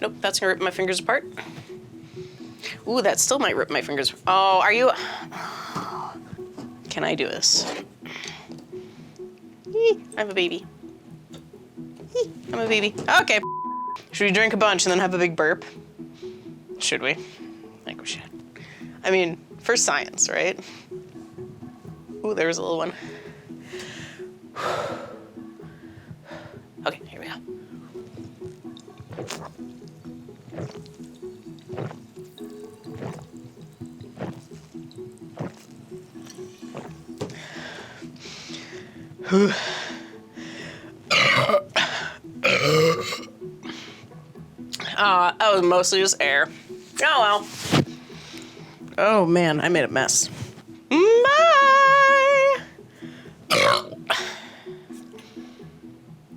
Nope, that's gonna rip my fingers apart. Ooh, that still might rip my fingers. Oh, are you? Can I do this? I'm a baby. I'm a baby. Okay. Should we drink a bunch and then have a big burp? Should we? I think we should. I mean, for science, right? Ooh, there was a little one. Okay, here we go. That was mostly just air. Oh well. Oh man, I made a mess.